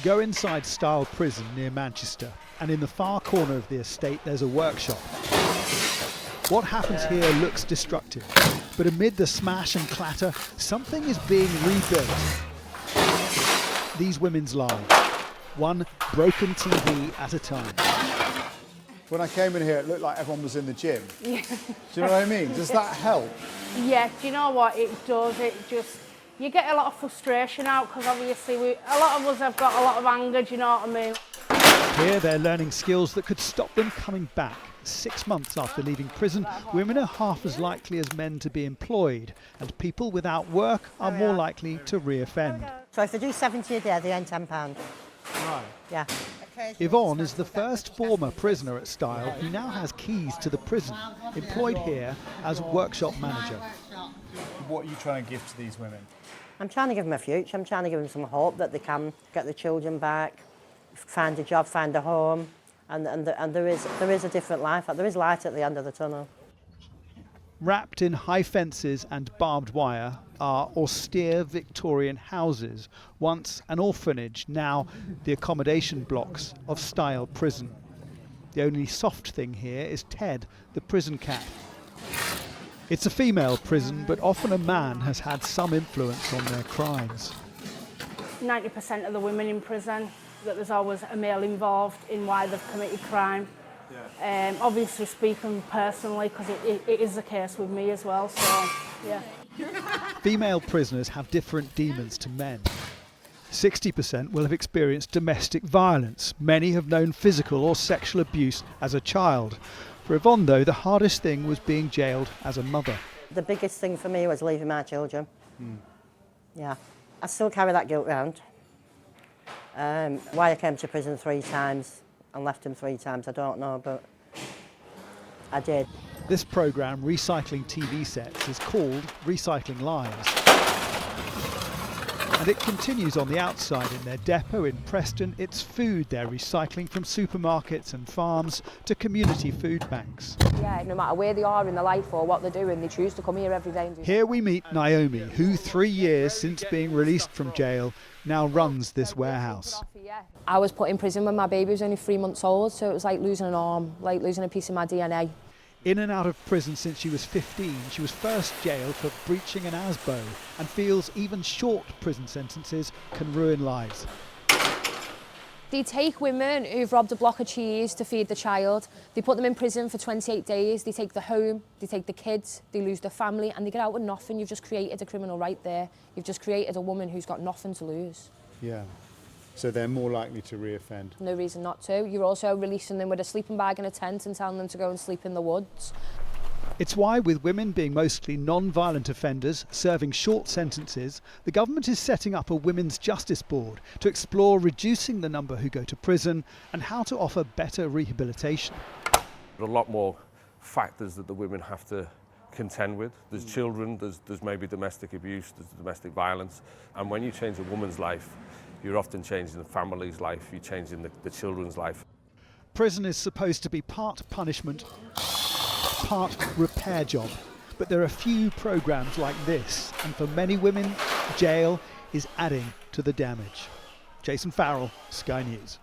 Go inside Style Prison near Manchester, and in the far corner of the estate there's a workshop. What happens here looks destructive, but amid the smash and clatter, something is being rebuilt. These women's lives, one broken TV at a time. When I came in here, it looked like everyone was in the gym. Yeah. Do you know what I mean? Does that help? Yeah, do you know what? It does. You get a lot of frustration out because obviously a lot of us have got a lot of anger, do you know what I mean? Here they're learning skills that could stop them coming back. 6 months after leaving prison, women are half as likely as men to be employed, and people without work are more likely to reoffend. So if they do 70 a day, they earn £10. Right. Yeah. Yvonne is the first former prisoner at Style who now has keys to the prison, employed here as workshop manager. What are you trying to give to these women? I'm trying to give them a future. I'm trying to give them some hope that they can get their children back, find a job, find a home, and there is a different life. There is light at the end of the tunnel. Wrapped in high fences and barbed wire are austere Victorian houses, once an orphanage, now the accommodation blocks of Style Prison. The only soft thing here is Ted, the prison cat. It's a female prison, but often a man has had some influence on their crimes. 90% of the women in prison, that there's always a male involved in why they've committed crime. Yeah. Obviously speaking personally, because it is the case with me as well, so yeah. Female prisoners have different demons to men. 60% will have experienced domestic violence. Many have known physical or sexual abuse as a child. For Yvonne, though, the hardest thing was being jailed as a mother. The biggest thing for me was leaving my children. Yeah. I still carry that guilt around. Why I came to prison 3 times and left him 3 times, I don't know, but I did. This programme, Recycling TV Sets, is called Recycling Lives. And it continues on the outside in their depot in Preston. It's food they're recycling from supermarkets and farms to community food banks. Yeah, no matter where they are in their life or what they're doing, they choose to come here every day and do. Here we meet Naomi, who 3 years since being released from jail now runs this warehouse. I was put in prison when my baby was only 3 months old, so it was like losing an arm, like losing a piece of my DNA. In and out of prison since she was 15, she was first jailed for breaching an ASBO and feels even short prison sentences can ruin lives. They take women who've robbed a block of cheese to feed the child, they put them in prison for 28 days, they take the home, they take the kids, they lose their family and they get out with nothing. You've just created a criminal right there. You've just created a woman who's got nothing to lose. Yeah. So they're more likely to reoffend. No reason not to. You're also releasing them with a sleeping bag and a tent and telling them to go and sleep in the woods. It's why, with women being mostly non-violent offenders serving short sentences, the government is setting up a Women's Justice Board to explore reducing the number who go to prison and how to offer better rehabilitation. There are a lot more factors that the women have to contend with. There's children, there's maybe domestic abuse, there's domestic violence. And when you change a woman's life, you're often changing the family's life, you're changing the children's life. Prison is supposed to be part punishment, part repair job. But there are few programmes like this, and for many women, jail is adding to the damage. Jason Farrell, Sky News.